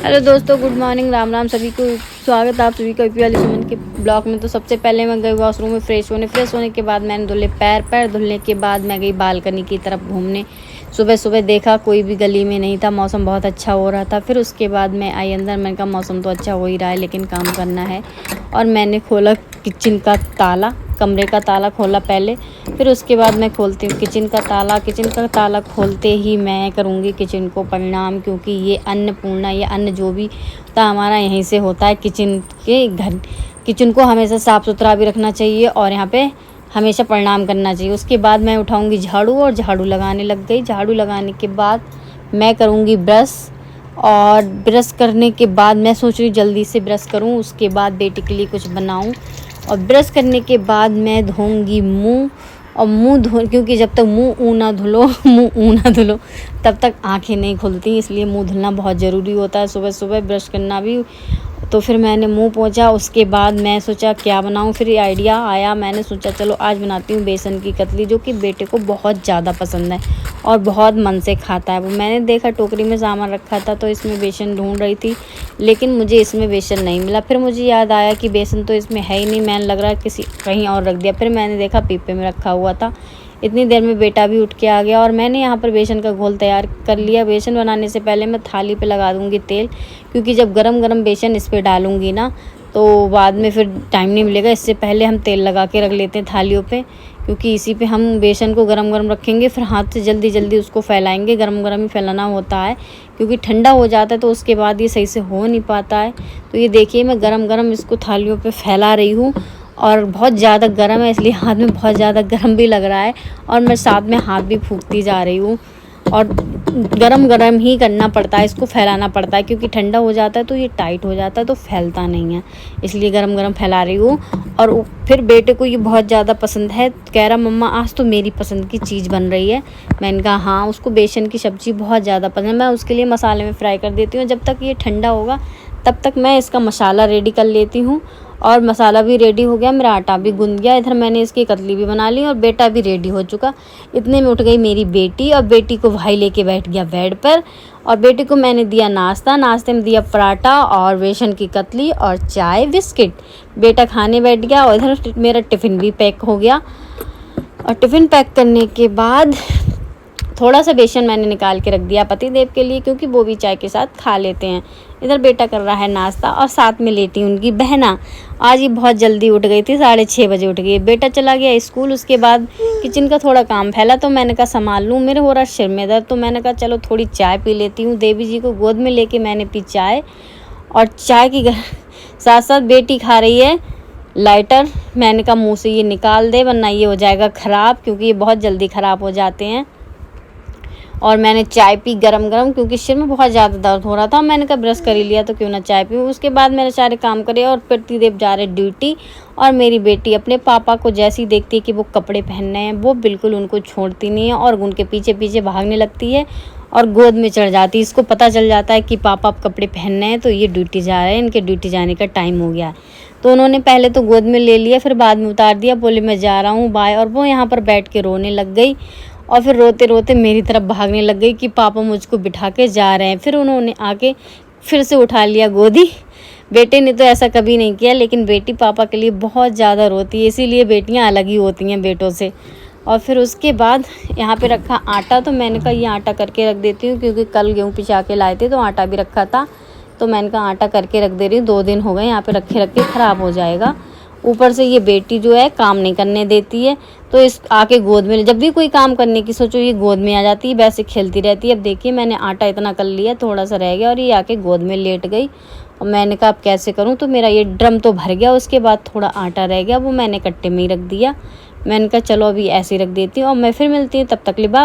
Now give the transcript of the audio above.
Hello दोस्तों, good morning, Ram Ram सभी को। स्वागत है आप सभी का यूपी वाली सुमन के ब्लॉग में। तो सबसे पहले मैं गई वॉशरूम में फ्रेश होने के बाद मैंने धुले पैर धुलने के बाद मैं गई बालकनी की तरफ घूमने। सुबह सुबह देखा कोई भी गली में नहीं था, मौसम बहुत अच्छा हो रहा था। फिर उसके बाद मैं आई अंदर, मैंने कहा मौसम तो अच्छा हो ही रहा है लेकिन काम करना है। और मैंने खोला किचन का ताला, कमरे का ताला खोला पहले, फिर उसके बाद मैं खोलती हूँ किचन का ताला। किचन का ताला खोलते ही मैं करूँगी किचन को प्रणाम, क्योंकि ये अन्नपूर्णा, ये अन्न जो भी होता है हमारा यहीं से होता है। किचन को हमेशा साफ़ सुथरा भी रखना चाहिए और यहाँ पे हमेशा प्रणाम करना चाहिए। उसके बाद मैं उठाऊँगी झाड़ू और झाड़ू लगाने लग गई। झाड़ू लगाने के बाद मैं करूँगी ब्रश, और ब्रश करने के बाद मैं सोच रही जल्दी से ब्रश करूँ, उसके बाद बेटी के लिए कुछ बनाऊँ। और ब्रश करने के बाद मैं धोऊंगी मुंह, और मुंह धो, क्योंकि जब तक मुंह ना धुलो तब तक आंखें नहीं खुलती, इसलिए मुंह धुलना बहुत ज़रूरी होता है। सुबह सुबह ब्रश करना भी। तो फिर मैंने मुंह पोंछा, उसके बाद मैं सोचा क्या बनाऊं। फिर ये आइडिया आया, मैंने सोचा चलो आज बनाती हूँ बेसन की कतली, जो कि बेटे को बहुत ज़्यादा पसंद है और बहुत मन से खाता है वो। मैंने देखा टोकरी में सामान रखा था तो इसमें बेसन ढूंढ रही थी, लेकिन मुझे इसमें बेसन नहीं मिला। फिर मुझे याद आया कि बेसन तो इसमें है ही नहीं, मैंने लग रहा है किसी कहीं और रख दिया। फिर मैंने देखा पीपे में रखा हुआ था। इतनी देर में बेटा भी उठ के आ गया और मैंने यहाँ पर बेसन का घोल तैयार कर लिया। बेसन बनाने से पहले मैं थाली पे लगा दूँगी तेल, क्योंकि जब गरम गरम बेसन इस पर डालूँगी ना तो बाद में फिर टाइम नहीं मिलेगा। इससे पहले हम तेल लगा के रख लेते हैं थालियों पे, क्योंकि इसी पे हम बेसन को गरम गरम रखेंगे, फिर हाथ से जल्दी जल्दी उसको फैलाएंगे। गरम गरम ही फैलाना होता है, क्योंकि ठंडा हो जाता है तो उसके बाद ये सही से हो नहीं पाता है। तो ये देखिए मैं गरम गरम इसको थालियों पे फैला रही हूँ, और बहुत ज़्यादा गर्म है इसलिए हाथ में बहुत ज़्यादा गर्म भी लग रहा है, और मैं साथ में हाथ भी फूंकती जा रही हूँ। और गरम गरम ही करना पड़ता है, इसको फैलाना पड़ता है, क्योंकि ठंडा हो जाता है तो ये टाइट हो जाता है तो फैलता नहीं है, इसलिए गरम गरम फैला रही हूँ। और फिर बेटे को ये बहुत ज़्यादा पसंद है, कह रहा मम्मा आज तो मेरी पसंद की चीज़ बन रही है। मैंने कहा हाँ, उसको बेसन की सब्ज़ी बहुत ज़्यादा पसंद है। मैं उसके लिए मसाले में फ्राई कर देती हूँ, जब तक ये ठंडा होगा तब तक मैं इसका मसाला रेडी कर लेती हूँ। और मसाला भी रेडी हो गया, मेरा आटा भी गूंद गया, इधर मैंने इसकी कतली भी बना ली और बेटा भी रेडी हो चुका। इतने में उठ गई मेरी बेटी, और बेटी को भाई लेके बैठ गया बेड पर, और बेटी को मैंने दिया नाश्ता। नाश्ते में दिया पराठा और बेसन की कतली और चाय बिस्किट। बेटा खाने बैठ गया और इधर मेरा टिफ़िन भी पैक हो गया। और टिफ़िन पैक करने के बाद थोड़ा सा बेसन मैंने निकाल के रख दिया पतिदेव के लिए, क्योंकि वो भी चाय के साथ खा लेते हैं। इधर बेटा कर रहा है नाश्ता और साथ में लेटी उनकी बहना। आज ये बहुत जल्दी उठ गई थी, 6:30 बजे उठ गई। बेटा चला गया स्कूल। उसके बाद किचन का थोड़ा काम फैला तो मैंने कहा संभाल लूँ, मेरे हो रहा सिर में दर्द, तो मैंने कहा चलो थोड़ी चाय पी लेती हूँ। देवी जी को गोद में लेके मैंने पी चाय, और चाय की साथ साथ बेटी खा रही है लाइटर। मैंने कहा मुँह से ये निकाल दे वरना ये हो जाएगा ख़राब, क्योंकि ये बहुत जल्दी ख़राब हो जाते हैं। और मैंने चाय पी गरम गरम, क्योंकि सिर में बहुत ज़्यादा दर्द हो रहा था। मैंने कहा ब्रश कर ही लिया तो क्यों ना चाय पीऊँ। उसके बाद मेरे सारे काम करे और पतिदेव जा रहे ड्यूटी, और मेरी बेटी अपने पापा को जैसे ही देखती है कि वो कपड़े पहनने हैं वो बिल्कुल उनको छोड़ती नहीं है और उनके पीछे पीछे भागने लगती है और गोद में चढ़ जाती है। इसको पता चल जाता है कि पापा अब कपड़े पहनने हैं तो ये ड्यूटी जा रहे हैं, इनके ड्यूटी जाने का टाइम हो गया है। तो उन्होंने पहले तो गोद में ले लिया, फिर बाद में उतार दिया, बोले मैं जा रहा हूँ बाय। और वो यहाँ पर बैठ के रोने लग गई, और फिर रोते रोते मेरी तरफ भागने लग गई कि पापा मुझको बिठा के जा रहे हैं। फिर उन्होंने आके फिर से उठा लिया गोदी। बेटे ने तो ऐसा कभी नहीं किया, लेकिन बेटी पापा के लिए बहुत ज़्यादा रोती है, इसीलिए बेटियां अलग ही होती हैं बेटों से। और फिर उसके बाद यहाँ पे रखा आटा, तो मैंने कहा ये आटा करके रख देती हूँ, क्योंकि कल गेहूँ पिसा के लाए थे तो आटा भी रखा था। तो मैंने कहा आटा करके रख दे रही हूँ, 2 दिन हो गए यहाँ पे रखे रखे, ख़राब हो जाएगा। ऊपर से ये बेटी जो है काम नहीं करने देती है, तो इस आके गोद में जब भी कोई काम करने की सोचो ये गोद में आ जाती है, वैसे खेलती रहती है। अब देखिए मैंने आटा इतना कर लिया, थोड़ा सा रह गया और ये आके गोद में लेट गई। और मैंने कहा अब कैसे करूं, तो मेरा ये ड्रम तो भर गया, उसके बाद थोड़ा आटा रह गया, वो मैंने कट्टे में ही रख दिया। मैंने कहा चलो अभी ऐसे ही रख देती हूँ और मैं फिर मिलती हूँ, तब तक के लिए बाय।